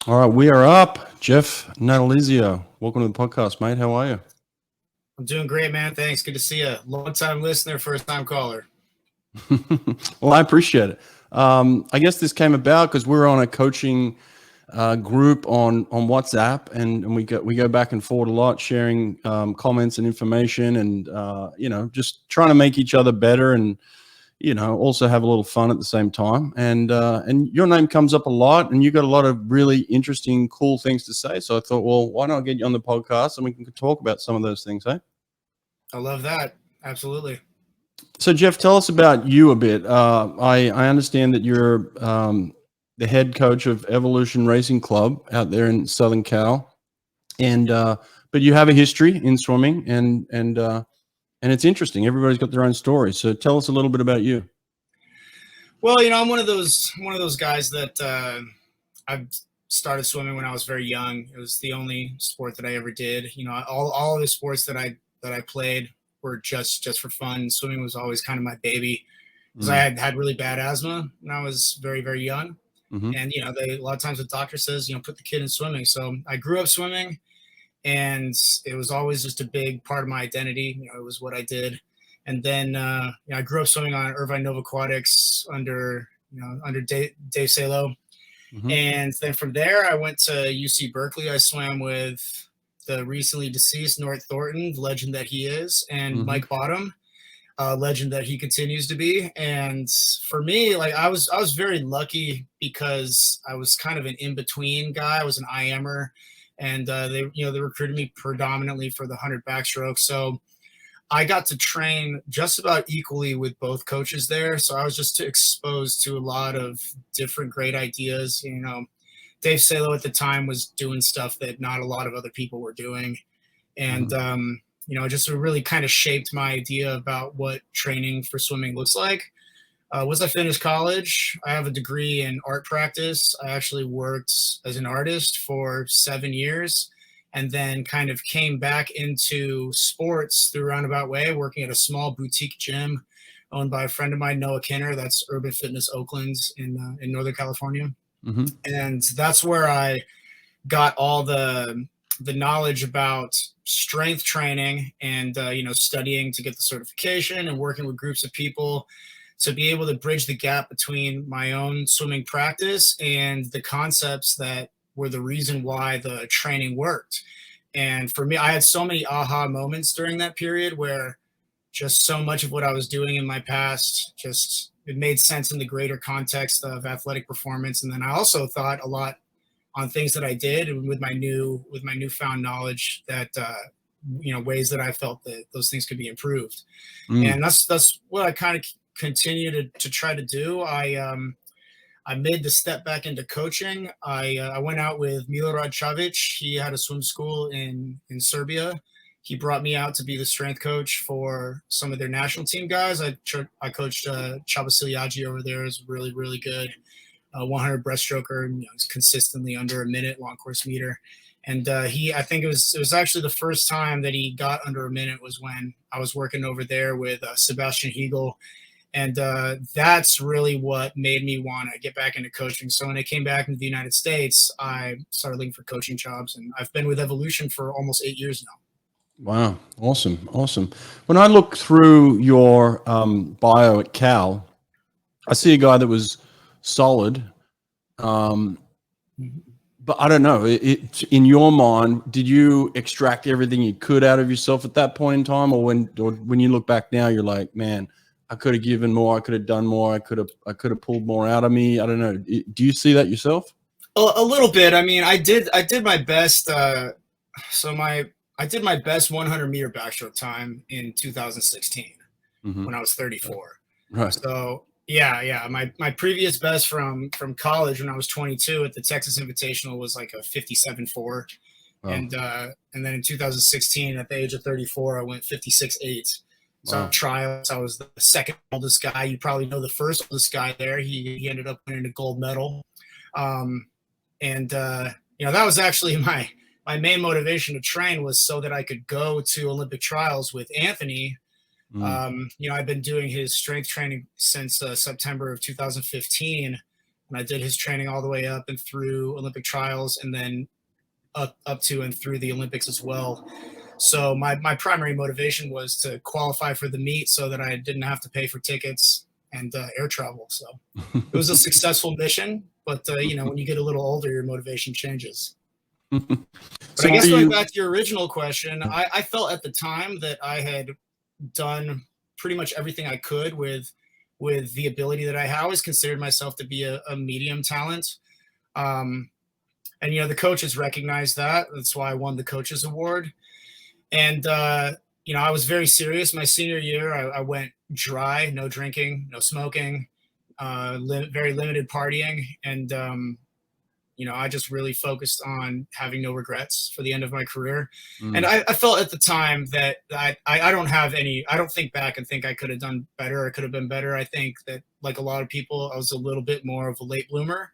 All right, we are up. Jeff Natalizio, welcome to the podcast, mate. How are you? I'm doing great, man. Thanks. Good to see you. Long time listener, first time caller. Well, I appreciate it. I guess this came about because we're on a coaching group on WhatsApp, and we go back and forward a lot, sharing comments and information, and just trying to make each other better, and also have a little fun at the same time. And your name comes up a lot, and you got a lot of really interesting, cool things to say. So I thought, well, why not get you on the podcast and we can talk about some of those things, eh? I love that. Absolutely. So, Jeff, tell us about you a bit. I understand that you're the head coach of Evolution Racing Club out there in Southern Cal, and but you have a history in swimming, and it's interesting. Everybody's got their own story. So, tell us a little bit about you. Well, I'm one of those guys that I started swimming when I was very young. It was the only sport that I ever did. All of the sports that I played were just for fun. Swimming was always kind of my baby because I had really bad asthma when I was very, very young. Mm-hmm. And, a lot of times the doctor says, put the kid in swimming. So I grew up swimming, and it was always just a big part of my identity. It was what I did. And then, I grew up swimming on Ervin Nova Aquatics under Dave Salo. Mm-hmm. And then from there, I went to UC Berkeley. I swam with the recently deceased Nort Thornton, the legend that he is, and Mm-hmm. Mike Bottom, legend that he continues to be. And for me, I was very lucky because I was kind of an in-between guy. I was an IMer, and they recruited me predominantly for the 100 backstroke. So I got to train just about equally with both coaches there. So I was just exposed to a lot of different great ideas. Dave Salo at the time was doing stuff that not a lot of other people were doing. And, it just really kind of shaped my idea about what training for swimming looks like. Once I finished college, I have a degree in art practice. I actually worked as an artist for 7 years, and then kind of came back into sports through a roundabout way, working at a small boutique gym owned by a friend of mine, Noah Kinner. That's Urban Fitness Oakland in Northern California. Mm-hmm. And that's where I got all the knowledge about strength training and, studying to get the certification and working with groups of people to be able to bridge the gap between my own swimming practice and the concepts that were the reason why the training worked. And for me, I had so many aha moments during that period where just so much of what I was doing in my past, it made sense in the greater context of athletic performance. And then I also thought a lot on things that I did with my newfound knowledge that, ways that I felt that those things could be improved. And that's what I kind of continue to try to do. I made the step back into coaching. I went out with Milorad Čavić. He had a swim school in Serbia. He brought me out to be the strength coach for some of their national team guys. I coached Chabasiliagi over there. Is really, really good. 100 breaststroker, he's consistently under a minute long course meter. And I think it was actually the first time that he got under a minute was when I was working over there with Sebastian Hegel. And that's really what made me want to get back into coaching. So when I came back into the United States, I started looking for coaching jobs, and I've been with Evolution for almost 8 years now. Wow. Awesome. When I look through your bio at Cal, I see a guy that was solid. But I don't know, in your mind, did you extract everything you could out of yourself at that point in time? Or when you look back now, you're like, man, I could have given more. I could have done more. I could have pulled more out of me. I don't know. Do you see that yourself? A little bit. I mean, I did my best. I did my best 100 meter backstroke time in 2016 when I was 34. Right. So yeah. My previous best from college when I was 22 at the Texas Invitational was like a 57.4. Wow. And then in 2016 at the age of 34, I went 56.8. So wow. Trials, I was the second oldest guy. You probably know the first oldest guy there. He ended up winning a gold medal. That was actually my main motivation to train, was so that I could go to Olympic trials with Anthony. I've been doing his strength training since September of 2015. and I did his training all the way up and through Olympic trials, and then up to and through the Olympics as well. So my primary motivation was to qualify for the meet so that I didn't have to pay for tickets and air travel. So it was a successful mission, but you know, when you get a little older, your motivation changes. But So I guess are going you, back to your original question, I felt at the time that I had done pretty much everything I could with the ability that I had. I always considered myself to be a medium talent. And, you know, the coaches recognized that. That's why I won the coaches award. And, you know, I was very serious. My senior year, I went dry, no drinking, no smoking, very limited partying. And, you know, I just really focused on having no regrets for the end of my career. And I felt at the time that I don't think back and think I could have done better or could have been better. I think that, like a lot of people, I was a little bit more of a late bloomer.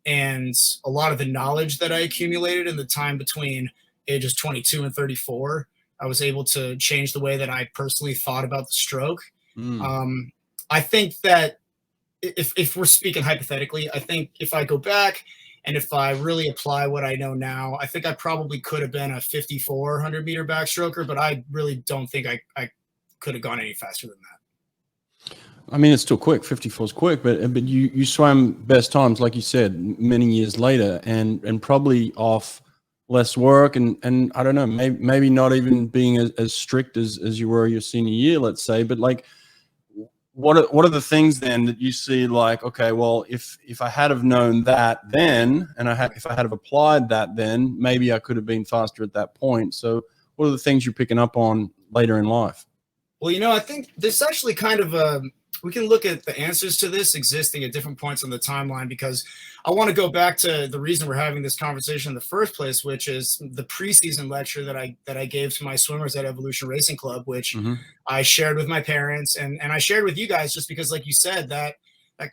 And a lot of the knowledge that I accumulated in the time between ages 22 and 34, I was able to change the way that I personally thought about the stroke. I think that if we're speaking hypothetically, I think if I go back and if I really apply what I know now, I think I probably could have been a 5,400 meter backstroker, but I really don't think I could have gone any faster than that. I mean, it's still quick. 54 is quick, but you swam best times, like you said, many years later, and probably off less work, and I don't know, maybe not even being as strict as you were your senior year, let's say. But like, what are the things then that you see, like, okay, well, if I had have known that then, and if I had have applied that then, maybe I could have been faster at that point. So what are the things you're picking up on later in life? Well, you know, I think this actually kind of we can look at the answers to this existing at different points on the timeline, because I want to go back to the reason we're having this conversation in the first place, which is the preseason lecture that I gave to my swimmers at Evolution Racing Club, which I shared with my parents and I shared with you guys, just because, like you said, that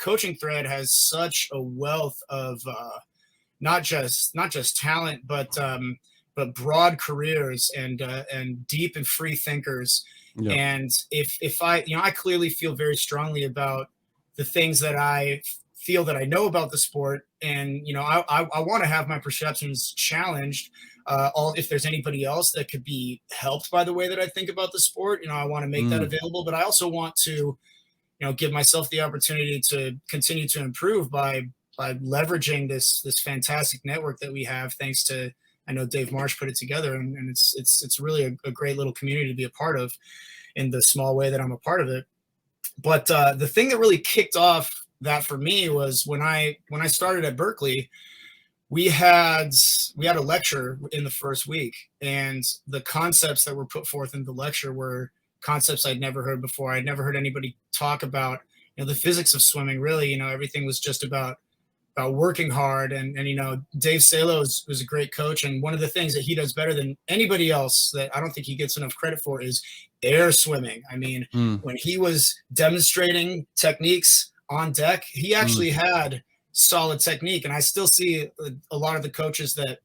coaching thread has such a wealth of not just talent, but broad careers and deep and free thinkers. Yeah. And if I, you know, I clearly feel very strongly about the things that I feel that I know about the sport. And, you know, I want to have my perceptions challenged. If there's anybody else that could be helped by the way that I think about the sport, you know, I want to make that available, but I also want to, you know, give myself the opportunity to continue to improve by leveraging this fantastic network that we have, thanks to, I know Dave Marsh put it together, and it's really a great little community to be a part of in the small way that I'm a part of it. But the thing that really kicked off that for me was when I started at Berkeley, we had a lecture in the first week, and the concepts that were put forth in the lecture were concepts I'd never heard before. I'd never heard anybody talk about, you know, the physics of swimming. Really, you know, everything was just about working hard. And you know, Dave Salo was a great coach. And one of the things that he does better than anybody else that I don't think he gets enough credit for is air swimming. I mean, when he was demonstrating techniques on deck, he actually had solid technique. And I still see a lot of the coaches that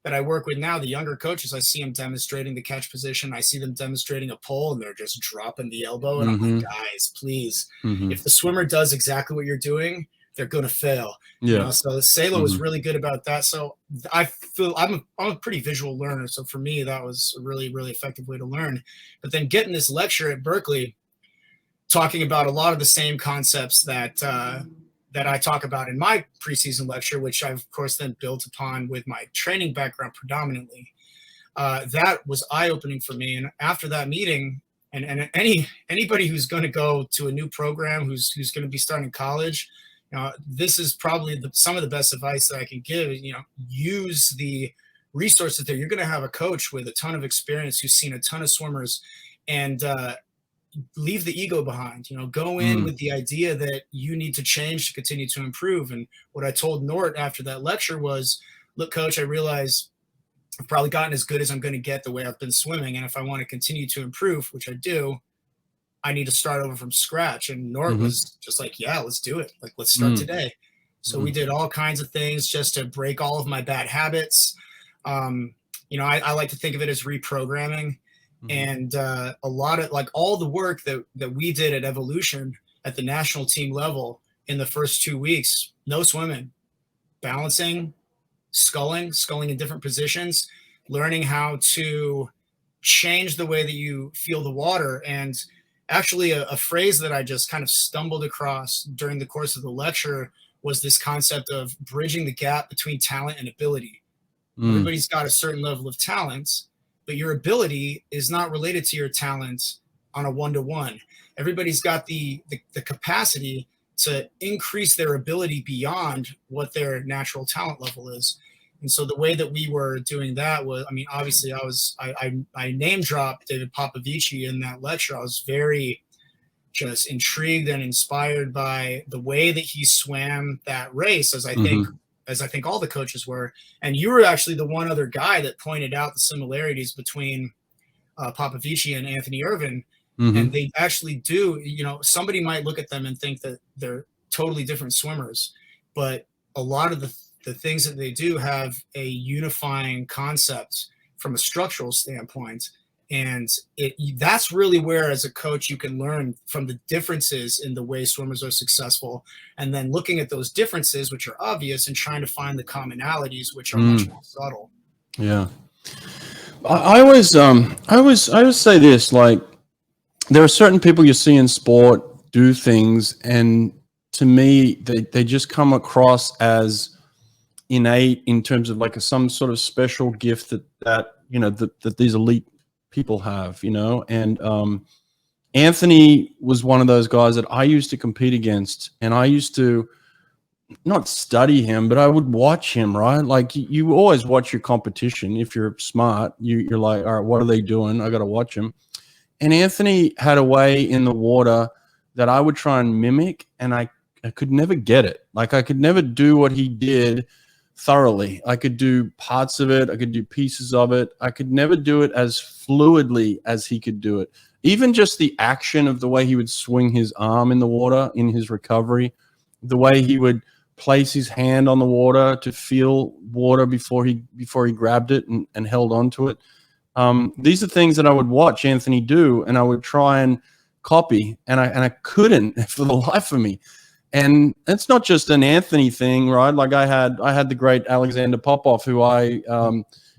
I work with now, the younger coaches, I see them demonstrating the catch position. I see them demonstrating a pull, and they're just dropping the elbow. And I'm like, guys, please, if the swimmer does exactly what you're doing, they're going to fail. Yeah. You know? So Salo was really good about that. So I feel I'm a pretty visual learner. So for me, that was a really, really effective way to learn. But then getting this lecture at Berkeley, talking about a lot of the same concepts that I talk about in my preseason lecture, which I've of course then built upon with my training background predominantly, that was eye-opening for me. And after that meeting, and anybody who's going to go to a new program, who's going to be starting college, this is probably some of the best advice that I can give. You know, use the resources there. You're going to have a coach with a ton of experience who's seen a ton of swimmers, and leave the ego behind. You know, go in with the idea that you need to change to continue to improve. And what I told Nort after that lecture was, look, coach, I realize I've probably gotten as good as I'm going to get the way I've been swimming. And if I want to continue to improve, which I do, I need to start over from scratch. And Nort was just like, yeah, let's do it. Like, let's start today. So we did all kinds of things just to break all of my bad habits. You know, I like to think of it as reprogramming. And a lot of, like, all the work that we did at Evolution at the national team level in the first 2 weeks no swimming, balancing, sculling in different positions, learning how to change the way that you feel the water. And actually a phrase that I just kind of stumbled across during the course of the lecture was this concept of bridging the gap between talent and ability. Everybody's got a certain level of talent, but your ability is not related to your talent on a one-to-one. Everybody's got the capacity to increase their ability beyond what their natural talent level is. And so the way that we were doing that was, I mean, obviously I name dropped David Popovici in that lecture. I was very just intrigued and inspired by the way that he swam that race, as I think all the coaches were. And you were actually the one other guy that pointed out the similarities between Popovici and Anthony Ervin. And they actually do, you know, somebody might look at them and think that they're totally different swimmers, but a lot of the things that they do have a unifying concept from a structural standpoint. And that's really where, as a coach, you can learn from the differences in the way swimmers are successful, and then looking at those differences, which are obvious, and trying to find the commonalities, which are much more subtle. Yeah. I always say this, like, there are certain people you see in sport do things, and to me, they just come across as innate in terms of like some sort of special gift that you know that these elite people have, you know. And Anthony was one of those guys that I used to compete against, and I used to not study him, but I would watch him, right? Like you always watch your competition. If you're smart, you're like, all right, what are they doing? I got to watch him. And Anthony had a way in the water that I would try and mimic, and I could never get it. Like I could never do what he did thoroughly. I could do parts of it. I could do pieces of it. I could never do it as fluidly as he could do it. Even just the action of the way he would swing his arm in the water in his recovery, the way he would place his hand on the water to feel water before he grabbed it and held on to it. These are things that I would watch Anthony do, and I would try and copy, and I couldn't for the life of me. And it's not just an Anthony thing, right? Like I had the great Alexander Popov, who I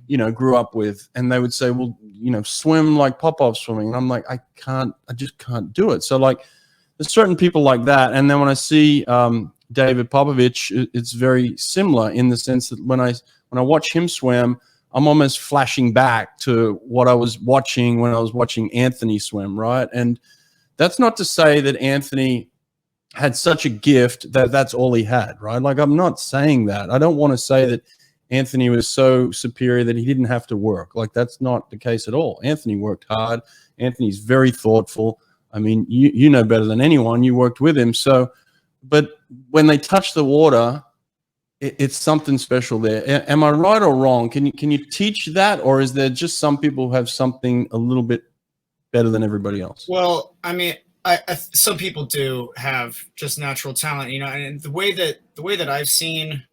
grew up with, and they would say, well, you know, swim like Popov's swimming, and I'm like, I just can't do it. So like, there's certain people like that, and then when I see David Popovici, it's very similar in the sense that when I watch him swim, I'm almost flashing back to what I was watching when I was watching Anthony swim, right? And that's not to say that Anthony had such a gift that that's all he had, right? Like, I'm not saying that. I don't want to say that Anthony was so superior that he didn't have to work. Like, that's not the case at all. Anthony worked hard. Anthony's very thoughtful. I mean, you know better than anyone. You worked with him. So, but when they touch the water, it's something special there. Am I right or wrong? Can you teach that, or is there just some people who have something a little bit better than everybody else? Well, I mean, some people do have just natural talent, you know, and the way that I've seen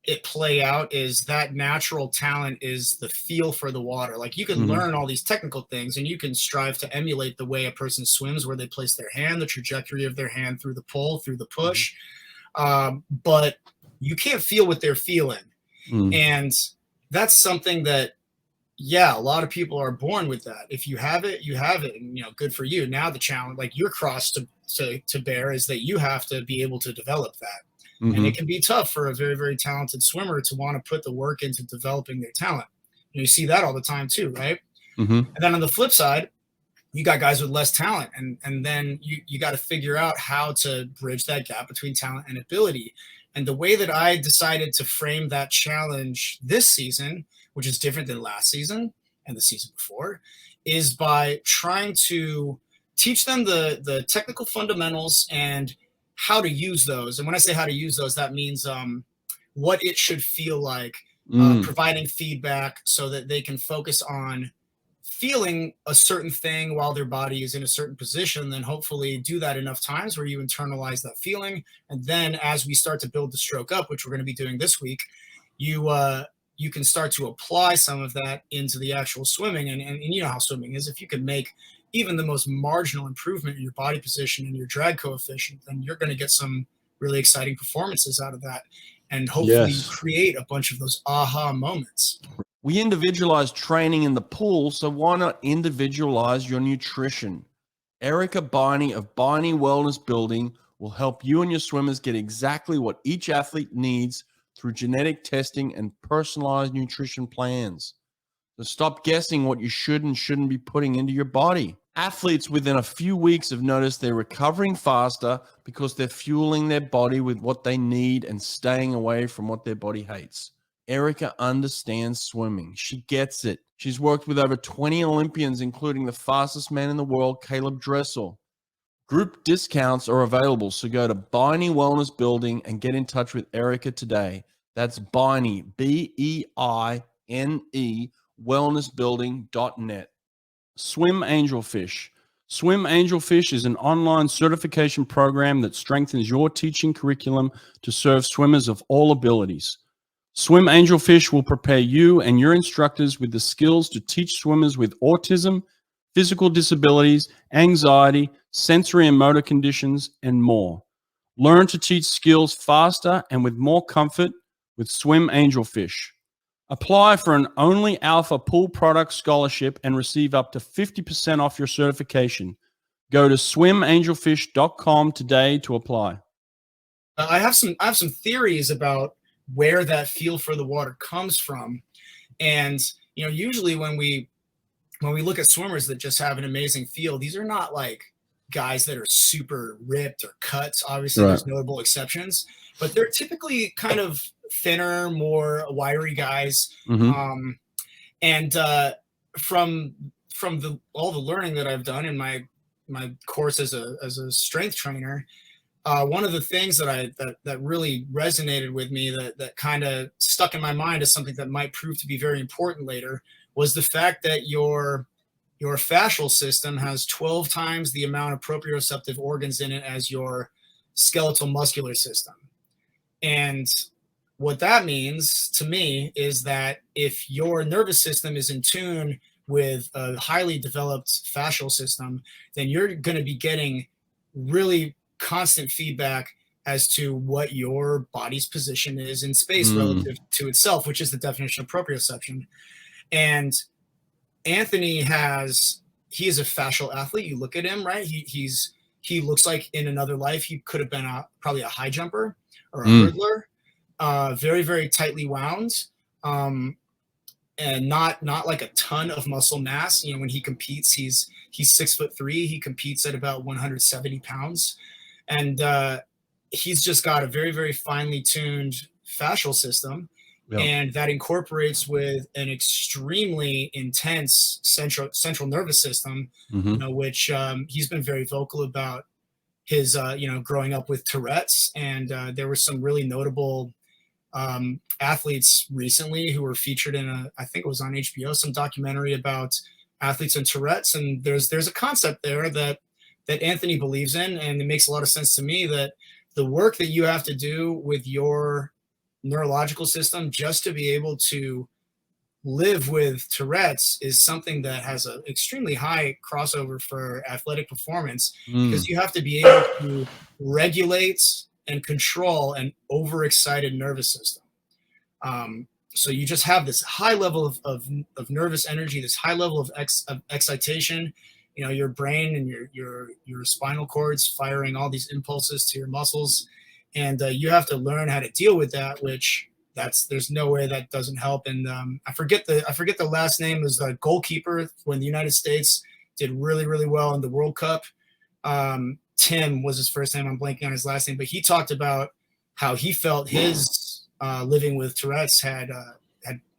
it play out is that natural talent is the feel for the water. Like, you can learn all these technical things, and you can strive to emulate the way a person swims, where they place their hand, the trajectory of their hand through the pull, through the push. But you can't feel what they're feeling. And that's something that, yeah, a lot of people are born with that. If you have it, you have it, and, you know, good for you. Now the challenge, like your cross to bear, is that you have to be able to develop that. And it can be tough for a very, very talented swimmer to want to put the work into developing their talent. And you see that all the time too, right? And then on the flip side, you got guys with less talent, and then you got to figure out how to bridge that gap between talent and ability. And the way that I decided to frame that challenge this season, which is different than last season and the season before, is by trying to teach them the technical fundamentals and how to use those. And when I say how to use those, that means what it should feel like, providing feedback so that they can focus on feeling a certain thing while their body is in a certain position, then hopefully do that enough times where you internalize that feeling. And then as we start to build the stroke up, which we're going to be doing this week, you can start to apply some of that into the actual swimming. And you know how swimming is. If you can make even the most marginal improvement in your body position and your drag coefficient, then you're going to get some really exciting performances out of that, and hopefully Yes. create a bunch of those aha moments. We individualize training in the pool, so why not individualize your nutrition? Erica Beine of Beine Wellness Building will help you and your swimmers get exactly what each athlete needs through genetic testing and personalized nutrition plans. So stop guessing what you should and shouldn't be putting into your body. Athletes within a few weeks have noticed they're recovering faster because they're fueling their body with what they need and staying away from what their body hates. Erica understands swimming. She gets it. She's worked with over 20 Olympians, including the fastest man in the world, Caleb Dressel. Group discounts are available, so go to Beine Wellness Building and get in touch with Erica today. That's Beine, Beine, wellnessbuilding.net. Swim Angelfish. Swim Angelfish is an online certification program that strengthens your teaching curriculum to serve swimmers of all abilities. Swim Angelfish will prepare you and your instructors with the skills to teach swimmers with autism, physical disabilities, anxiety, sensory and motor conditions, and more. Learn to teach skills faster and with more comfort with Swim Angelfish. Apply for an Only Alpha Pool Product Scholarship and receive up to 50% off your certification. Go to swimangelfish.com today to apply. I have some theories about where that feel for the water comes from. And, you know, usually when we look at swimmers that just have an amazing feel, these are not like guys that are super ripped or cut. Obviously, There's notable exceptions, but they're typically kind of thinner, more wiry guys. Mm-hmm. From all the learning that I've done in my course as a strength trainer, one of the things that really resonated with me, that kind of stuck in my mind as something that might prove to be very important later, was the fact that your fascial system has 12 times the amount of proprioceptive organs in it as your skeletal muscular system. And what that means to me is that if your nervous system is in tune with a highly developed fascial system, then you're going to be getting really constant feedback as to what your body's position is in space relative to itself, which is the definition of proprioception. And Anthony he is a fascial athlete. You look at him, right? He looks like in another life he could have been probably a high jumper or a hurdler. Very, very tightly wound, and not like a ton of muscle mass. You know, when he competes, he's 6'3". He competes at about 170 pounds, and he's just got a very, very finely tuned fascial system. Yep. And that incorporates with an extremely intense central nervous system, you know, which he's been very vocal about his, growing up with Tourette's. And there were some really notable athletes recently who were featured in I think it was on HBO, some documentary about athletes and Tourette's. And there's a concept there that Anthony believes in. And it makes a lot of sense to me that the work that you have to do with your neurological system just to be able to live with Tourette's is something that has an extremely high crossover for athletic performance, because you have to be able to regulate and control an overexcited nervous system. So you just have this high level of nervous energy, this high level of excitation. You know, your brain and your spinal cords firing all these impulses to your muscles. And you have to learn how to deal with that, which there's no way that doesn't help. And I forget the last name, is the goalkeeper when the United States did really, really well in the World Cup. Tim was his first name. I'm blanking on his last name, but he talked about how he felt his living with Tourette's had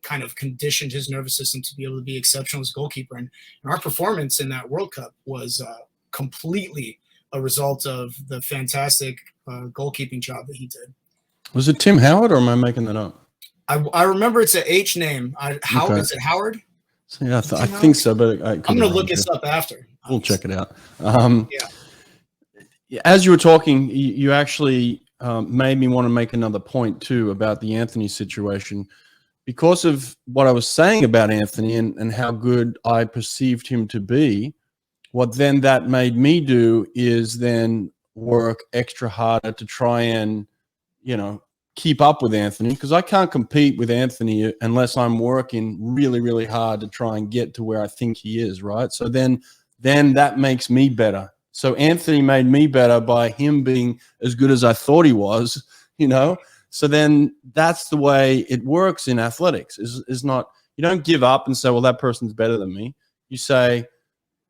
kind of conditioned his nervous system to be able to be exceptional as a goalkeeper. And our performance in that World Cup was completely a result of the fantastic goalkeeping job that he did. Was it Tim Howard, or am I making that up? I remember it's an H name. Okay. Is it Howard? So, yeah, I think so, but I'm going to look this up after. We'll check it out. As you were talking, you actually made me want to make another point too about the Anthony situation, because of what I was saying about Anthony and how good I perceived him to be. What then that made me do is then work extra harder to try and, keep up with Anthony, because I can't compete with Anthony unless I'm working really, really hard to try and get to where I think he is, right? So then that makes me better. So Anthony made me better by him being as good as I thought he was, So then that's the way it works in athletics. Is not, you don't give up and say, well, that person's better than me. You say,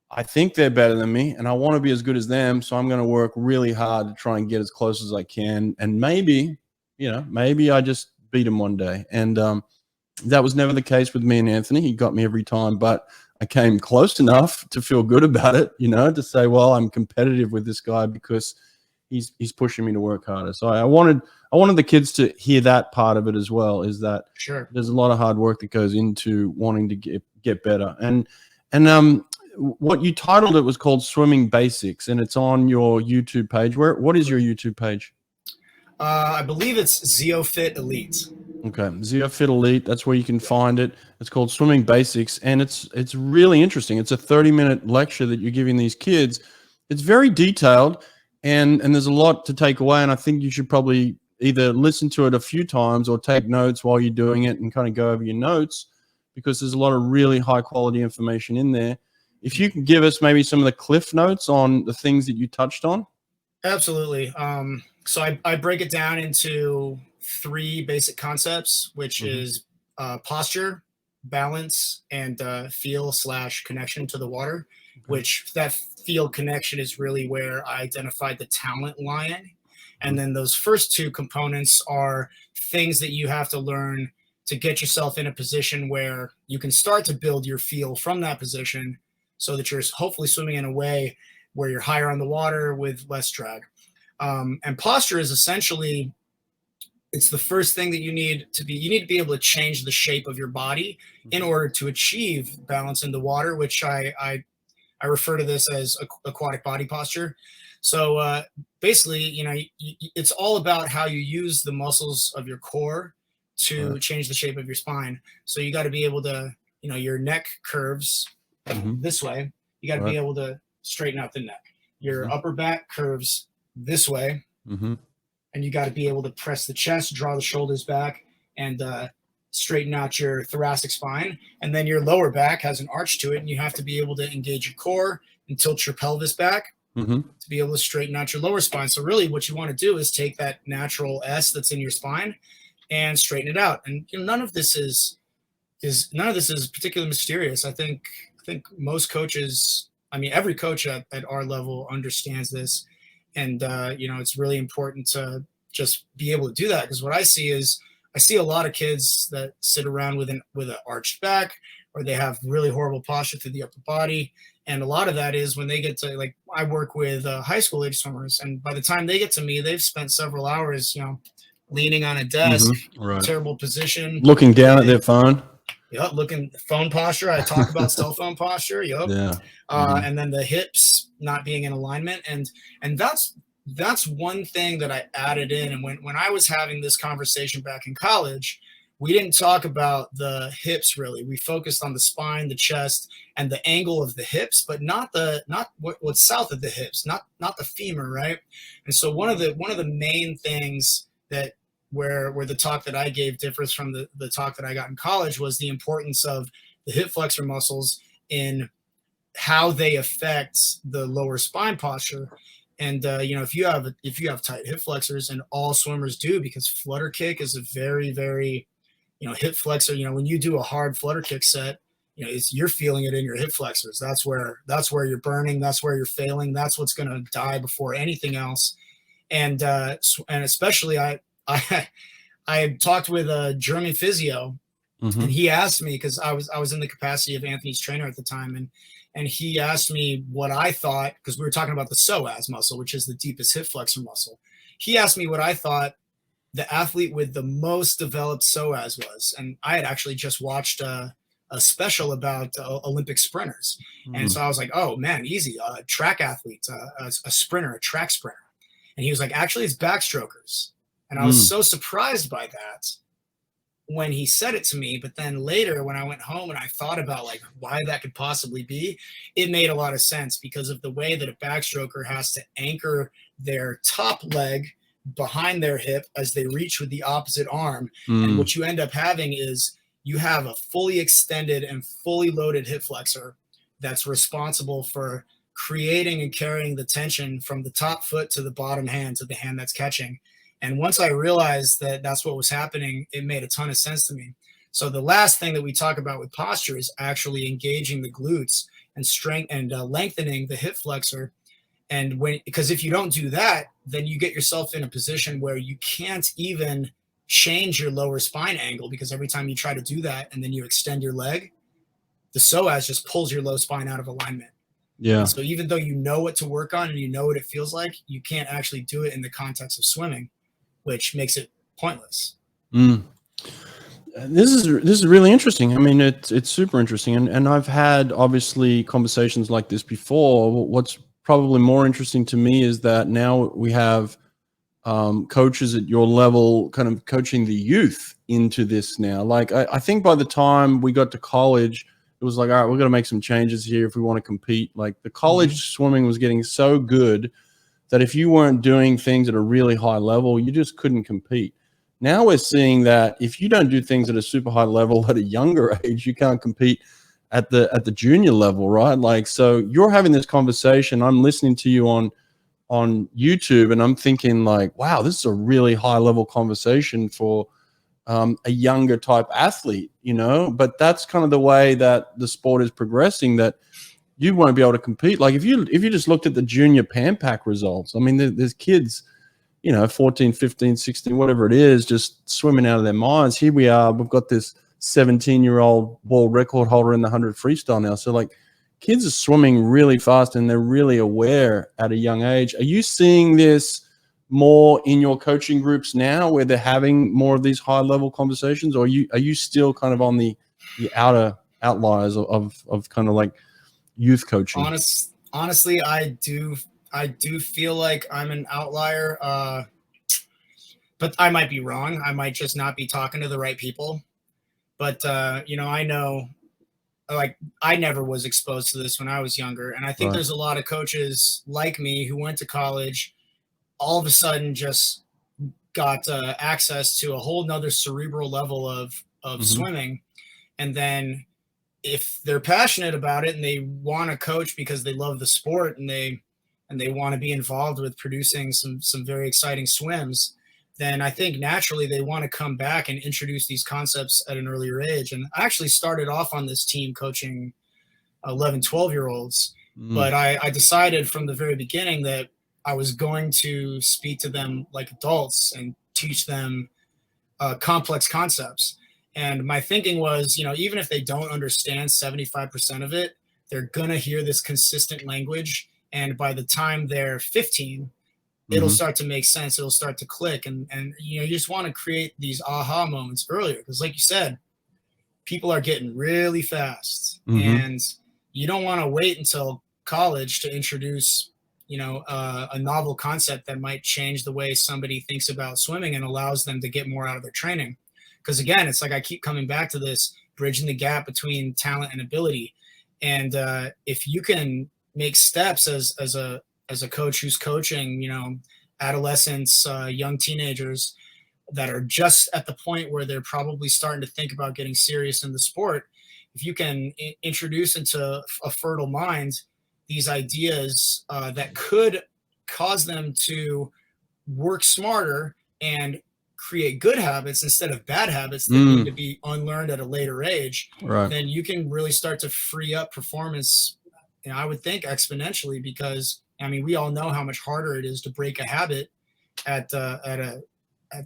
I think they're better than me and I want to be as good as them. So I'm going to work really hard to try and get as close as I can. And maybe I just beat him one day. And that was never the case with me and Anthony. He got me every time, but I came close enough to feel good about it, to say, well, I'm competitive with this guy because he's pushing me to work harder. So I wanted the kids to hear that part of it as well, is that Sure, there's a lot of hard work that goes into wanting to get better. And what you titled it was called Swimming Basics, and it's on your YouTube page. What is your YouTube page? I believe it's Zio Fit Elite. Okay, Zio Fit Elite. That's where you can find it. It's called Swimming Basics, and it's really interesting. It's a 30-minute lecture that you're giving these kids. It's very detailed, and there's a lot to take away. And I think you should probably either listen to it a few times or take notes while you're doing it and kind of go over your notes, because there's a lot of really high quality information in there. If you can give us maybe some of the cliff notes on the things that you touched on. Absolutely. So I break it down into 3 basic concepts, which is posture, balance, and feel/connection to the water, which that feel connection is really where I identified the talent lion. And then those first 2 components are things that you have to learn to get yourself in a position where you can start to build your feel from that position, so that you're hopefully swimming in a way where you're higher on the water with less drag. And posture is essentially, it's the first thing that you need to be able to change the shape of your body in order to achieve balance in the water, which I refer to this as aquatic body posture. So basically, it's all about how you use the muscles of your core to change the shape of your spine. So you got to be able to, your neck curves this way. You got to be able to straighten out the neck. Your upper back curves this way, and you got to be able to press the chest, draw the shoulders back, and straighten out your thoracic spine. And then your lower back has an arch to it, and you have to be able to engage your core and tilt your pelvis back to be able to straighten out your lower spine. So really what you want to do is take that natural S that's in your spine and straighten it out. And none of this is particularly mysterious. I think most coaches, every coach at our level understands this. And, it's really important to just be able to do that. Because what I see is a lot of kids that sit around with an arched back, or they have really horrible posture through the upper body. And a lot of that is when they get to, like, I work with high school age swimmers. And by the time they get to me, they've spent several hours, leaning on a desk, terrible position. Looking down at their phone. Yep, phone posture. I talk about cell phone posture. Yep. Yeah. And then the hips not being in alignment, and that's one thing that I added in. And when I was having this conversation back in college, we didn't talk about the hips really. We focused on the spine, the chest, and the angle of the hips, but not what's south of the hips, not the femur, right? And so one of the main things that where the talk that I gave differs from the talk that I got in college was the importance of the hip flexor muscles in how they affect the lower spine posture. And if you have tight hip flexors, and all swimmers do, because flutter kick is a very, very, hip flexor. When you do a hard flutter kick set, you're feeling it in your hip flexors. That's where you're burning. That's where you're failing. That's what's going to die before anything else. And especially I talked with a German physio, and he asked me, because I was in the capacity of Anthony's trainer at the time, and he asked me what I thought, because we were talking about the psoas muscle, which is the deepest hip flexor muscle. He asked me what I thought the athlete with the most developed psoas was, and I had actually just watched a special about Olympic sprinters, and so I was like, oh man, easy, track athletes, a sprinter, a track sprinter, and he was like, actually, it's backstrokers. And I was so surprised by that when he said it to me. But then later, when I went home and I thought about like why that could possibly be, it made a lot of sense, because of the way that a backstroker has to anchor their top leg behind their hip as they reach with the opposite arm. And what you end up having is you have a fully extended and fully loaded hip flexor that's responsible for creating and carrying the tension from the top foot to the bottom hand to the hand that's catching. And once I realized that that's what was happening, it made a ton of sense to me. So the last thing that we talk about with posture is actually engaging the glutes and strength and lengthening the hip flexor. And because if you don't do that, then you get yourself in a position where you can't even change your lower spine angle, because every time you try to do that and then you extend your leg, the psoas just pulls your low spine out of alignment. Yeah. And so even though you know what to work on and you know what it feels like, you can't actually do it in the context of swimming, which makes it pointless. This is really interesting. I mean, it's super interesting. And I've had obviously conversations like this before. What's probably more interesting to me is that now we have coaches at your level kind of coaching the youth into this now. Like, I think by the time we got to college, it was like, all right, we're going to make some changes here if we want to compete. Like, the college swimming was getting so good that if you weren't doing things at a really high level, you just couldn't compete. Now we're seeing that if you don't do things at a super high level at a younger age, you can't compete at the junior level, right? Like, so you're having this conversation. I'm listening to you on YouTube, and I'm thinking like, wow, this is a really high level conversation for a younger type athlete, you know. But that's kind of the way that the sport is progressing, that you won't be able to compete. Like if you just looked at the junior Pan Pac results, I mean, there's kids, you know, 14, 15, 16, whatever it is, just swimming out of their minds. Here we are, we've got this 17-year-old world record holder in the 100 freestyle now. So like, kids are swimming really fast and they're really aware at a young age. Are you seeing this more in your coaching groups now, where they're having more of these high level conversations, or are you still kind of on the outer outliers of kind of like youth coaching? Honestly, I do feel like I'm an outlier, but I might be wrong. I might just not be talking to the right people. But you know, I know, like, I never was exposed to this when I was younger, and I think there's a lot of coaches like me who went to college, all of a sudden just got access to a whole nother cerebral level of swimming, and then if they're passionate about it and they want to coach because they love the sport and they want to be involved with producing some very exciting swims, then I think naturally they want to come back and introduce these concepts at an earlier age. And I actually started off on this team coaching 11, 12-year-olds, but I decided from the very beginning that I was going to speak to them like adults and teach them complex concepts. And my thinking was, you know, even if they don't understand 75% of it, they're going to hear this consistent language. And by the time they're 15, it'll start to make sense. It'll start to click. And you know, you just want to create these aha moments earlier. Because like you said, people are getting really fast. And you don't want to wait until college to introduce, you know, a novel concept that might change the way somebody thinks about swimming and allows them to get more out of their training. Because again, it's like I keep coming back to this, bridging the gap between talent and ability. And if you can make steps as a coach who's coaching, you know, adolescents, young teenagers that are just at the point where they're probably starting to think about getting serious in the sport, if you can introduce into a fertile mind these ideas that could cause them to work smarter and create good habits instead of bad habits that need to be unlearned at a later age, then you can really start to free up performance, you know, I would think exponentially, because I mean, we all know how much harder it is to break a habit at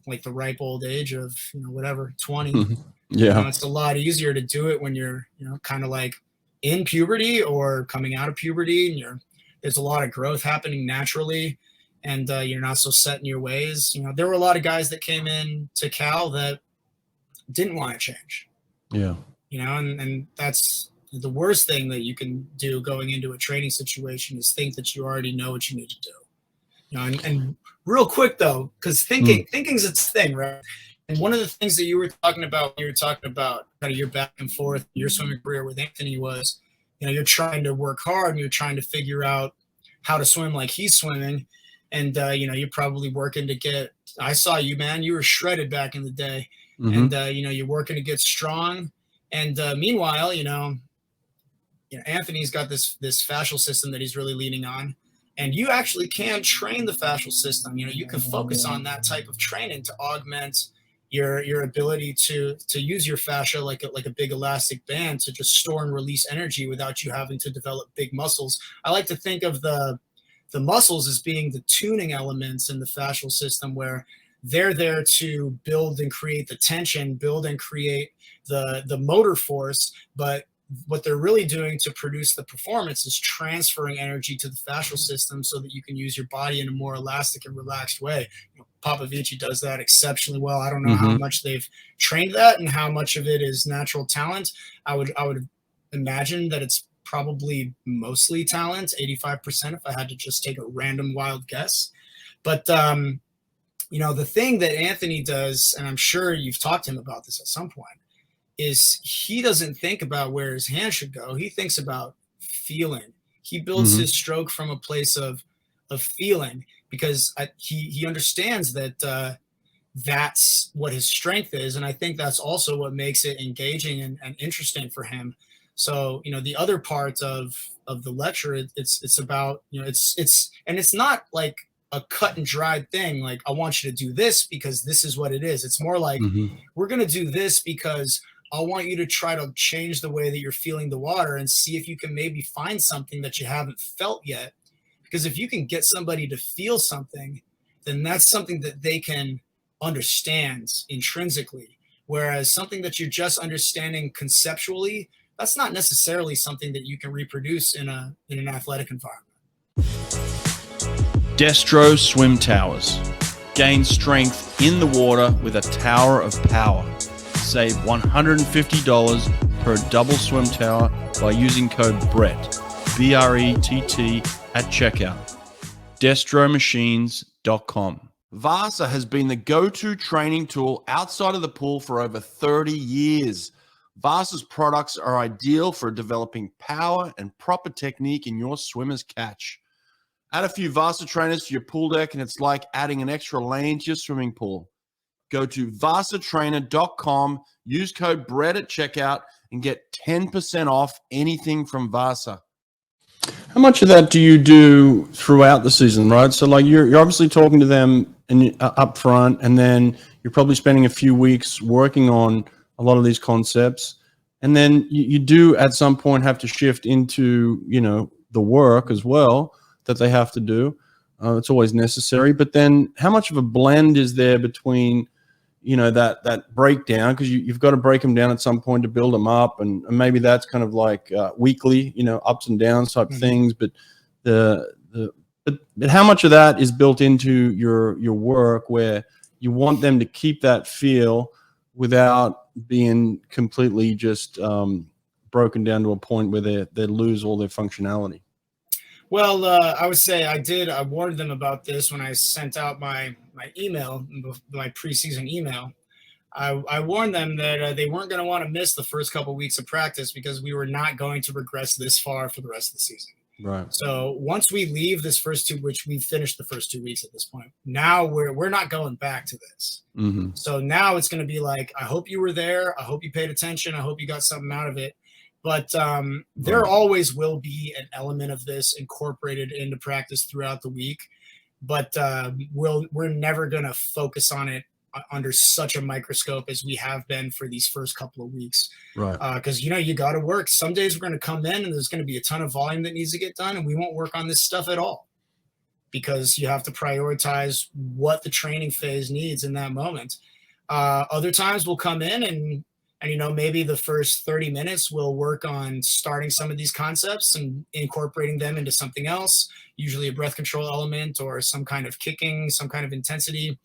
like the ripe old age of, you know, whatever, 20. You know, it's a lot easier to do it when you're, you know, kind of like in puberty or coming out of puberty, and there's a lot of growth happening naturally, and you're not so set in your ways. You know, there were a lot of guys that came in to Cal that didn't want to change. You know, and that's the worst thing that you can do going into a training situation, is think that you already know what you need to do. You know, and real quick though, because thinking's its thing, right? And one of the things that you were talking about kind of your back and forth, your swimming career with Anthony was, you know, you're trying to work hard and you're trying to figure out how to swim like he's swimming. and you're probably working to get. I saw you, man. You were shredded back in the day, Mm-hmm. and you're working to get strong. And meanwhile, Anthony's got this fascial system that he's really leaning on, and you actually can train the fascial system. You can focus on that type of training to augment your ability to use your fascia like a big elastic band to just store and release energy without you having to develop big muscles. I like to think of the muscles as being the tuning elements in the fascial system, where they're there to build and create the tension, build and create the motor force, but what they're really doing to produce the performance is transferring energy to the fascial system so that you can use your body in a more elastic and relaxed way. Popovici does that exceptionally well. I don't know how much they've trained that and how much of it is natural talent. I would imagine that it's probably mostly talent, 85%, if I had to just take a random wild guess. But the thing that Anthony does, and I'm sure you've talked to him about this at some point, is he doesn't think about where his hand should go. He thinks about feeling. He builds his stroke from a place of feeling, because he understands that that's what his strength is. And I think that's also what makes it engaging and interesting for him. So, the other part of the lecture, it's about, it's not like a cut and dried thing. Like, I want you to do this because this is what it is. It's more like, we're going to do this because I want you to try to change the way that you're feeling the water and see if you can maybe find something that you haven't felt yet. Because if you can get somebody to feel something, then that's something that they can understand intrinsically. Whereas something that you're just understanding conceptually, that's not necessarily something that you can reproduce in an athletic environment. Destro swim towers. Gain strength in the water with a tower of power. Save $150 per double swim tower by using code BRETT, B-R-E-T-T, at checkout. DestroMachines.com. Vasa has been the go-to training tool outside of the pool for over 30 years. Vasa's products are ideal for developing power and proper technique in your swimmer's catch. Add a few Vasa trainers to your pool deck, and it's like adding an extra lane to your swimming pool. Go to vasatrainer.com, use code BRETT at checkout, and get 10% off anything from Vasa. How much of that do you do throughout the season, right? So, like, you're obviously talking to them up front, and then you're probably spending a few weeks working on a lot of these concepts, and then you do at some point have to shift into the work as well that they have to do. It's always necessary. But then how much of a blend is there between that breakdown, because you've got to break them down at some point to build them up, and maybe that's kind of like weekly ups and downs type things, but but how much of that is built into your work, where you want them to keep that feel without being completely just broken down to a point where they lose all their functionality? Well, I would say I warned them about this when I sent out my email, my preseason email. I warned them that they weren't going to want to miss the first couple of weeks of practice, because we were not going to regress this far for the rest of the season. Right. So once we leave this which we finished the first 2 weeks at this point, now we're not going back to this. So now it's going to be like, I hope you were there. I hope you paid attention. I hope you got something out of it. But there always will be an element of this incorporated into practice throughout the week. But we're never going to focus on it under such a microscope as we have been for these first couple of weeks. Right. Because, you got to work. Some days we're going to come in and there's going to be a ton of volume that needs to get done, and we won't work on this stuff at all, because you have to prioritize what the training phase needs in that moment. Other times we'll come in and maybe the first 30 minutes we'll work on starting some of these concepts and incorporating them into something else, usually a breath control element or some kind of kicking, some kind of intensity,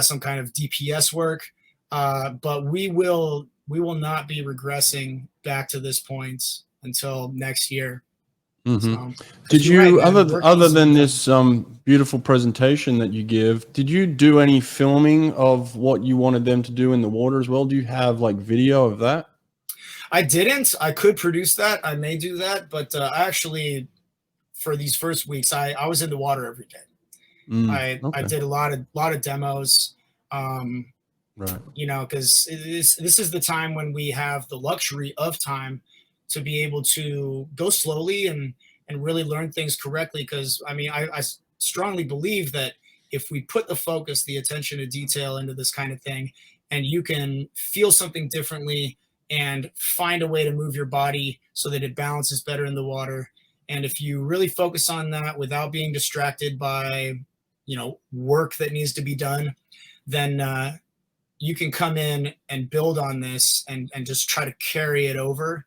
some kind of DPS work. But we will not be regressing back to this point until next year. So, did you, other than this beautiful presentation that you give, did you do any filming of what you wanted them to do in the water as well? Do you have like video of that? I didn't. I could produce that. I may do that. But actually, for these first weeks, I was in the water every day. I did a lot of demos. Right. You know, because this is the time when we have the luxury of time to be able to go slowly and really learn things correctly. Because I mean, I strongly believe that if we put the focus, the attention to detail into this kind of thing, and you can feel something differently and find a way to move your body so that it balances better in the water. And if you really focus on that without being distracted by, you know, work that needs to be done, then you can come in and build on this and just try to carry it over.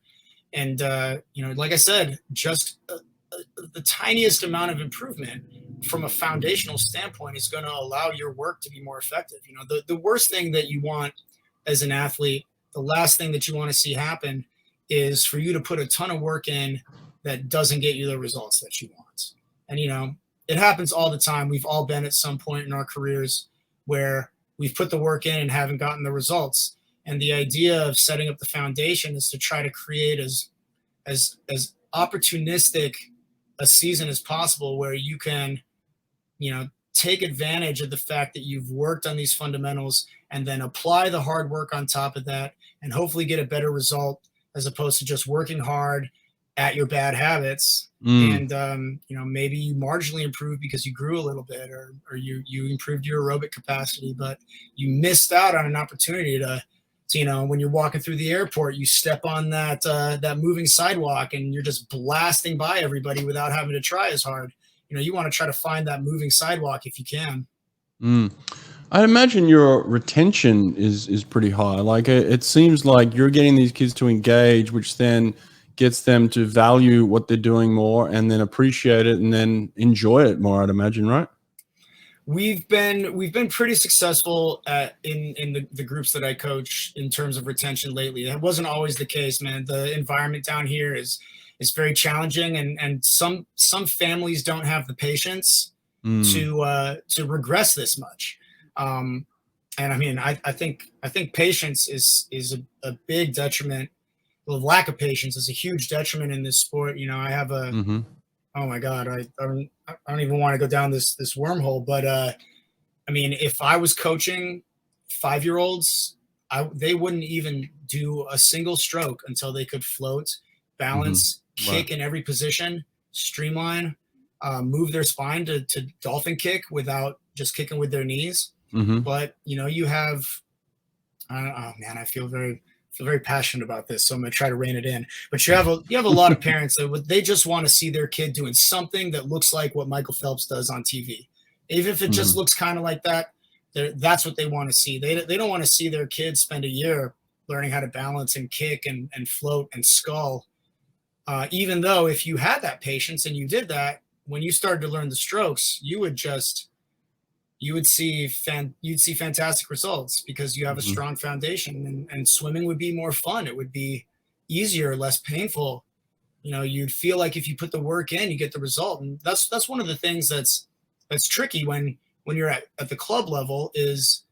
And, you know, like I said, just the tiniest amount of improvement from a foundational standpoint is going to allow your work to be more effective. You know, the worst thing that you want as an athlete, the last thing that you want to see happen is for you to put a ton of work in that doesn't get you the results that you want. And, you know, it happens all the time. We've all been at some point in our careers where we've put the work in and haven't gotten the results. And the idea of setting up the foundation is to try to create as opportunistic a season as possible where you can, you know, take advantage of the fact that you've worked on these fundamentals and then apply the hard work on top of that and hopefully get a better result as opposed to just working hard at your bad habits. And, you know, maybe you marginally improved because you grew a little bit or you improved your aerobic capacity, but you missed out on an opportunity to, you know, when you're walking through the airport, you step on that moving sidewalk and you're just blasting by everybody without having to try as hard. You know, you want to try to find that moving sidewalk if you can. I imagine your retention is pretty high. Like it seems like you're getting these kids to engage, which then gets them to value what they're doing more and then appreciate it and then enjoy it more, I'd imagine, right? We've been pretty successful in the groups that I coach in terms of retention lately. That wasn't always the case, man. The environment down here is very challenging, and some families don't have the patience to regress this much. And I mean, I think patience is a big detriment. The lack of patience is a huge detriment in this sport. You know, I have a oh my God, I don't even want to go down this wormhole, but I mean, if I was coaching 5-year-olds, they wouldn't even do a single stroke until they could float, balance, kick in every position, streamline, move their spine to dolphin kick without just kicking with their knees. But you know, you have, oh man, I feel very passionate about this, so I'm going to try to rein it in. But you have a lot of parents that they just want to see their kid doing something that looks like what Michael Phelps does on TV, even if it just looks kind of like that. That's what they want to see. They don't want to see their kids spend a year learning how to balance and kick and float and scull. Even though if you had that patience and you did that, when you started to learn the strokes, you'd see fantastic results because you have a strong foundation, and swimming would be more fun. It would be easier, less painful. You know, you'd feel like if you put the work in, you get the result. And that's one of the things that's tricky when you're at the club level is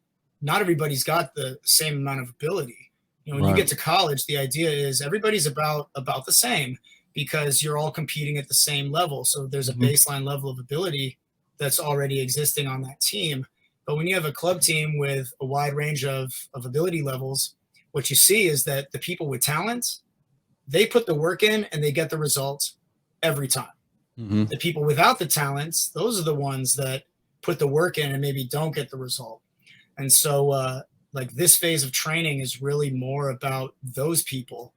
not everybody's got the same amount of ability. You know, when you get to college, the idea is everybody's about the same because you're all competing at the same level. So there's a baseline level of ability that's already existing on that team. But when you have a club team with a wide range of ability levels, what you see is that the people with talent, they put the work in and they get the results every time. The people without the talents, those are the ones that put the work in and maybe don't get the result. And so like this phase of training is really more about those people,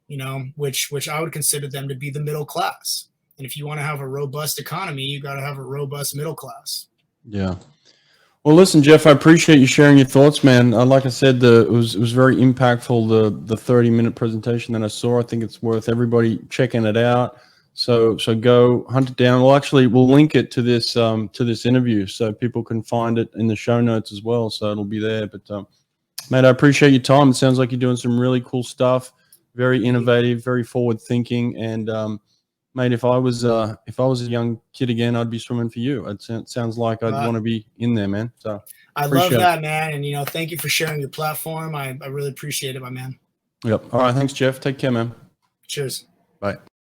you know, which I would consider them to be the middle class. And if you want to have a robust economy, you got to have a robust middle class. Yeah. Well, listen, Jeff, I appreciate you sharing your thoughts, man. Like I said, it was very impactful. The 30-minute presentation that I saw, I think it's worth everybody checking it out. So go hunt it down. We'll link it to this interview so people can find it in the show notes as well. So it'll be there. But mate, I appreciate your time. It sounds like you're doing some really cool stuff. Very innovative, very forward thinking, and mate, if I was a young kid again, I'd be swimming for you. It sounds like I'd want to be in there, man. So I love that, man. And, you know, thank you for sharing your platform. I really appreciate it, my man. Yep. All right. Thanks, Jeff. Take care, man. Cheers. Bye.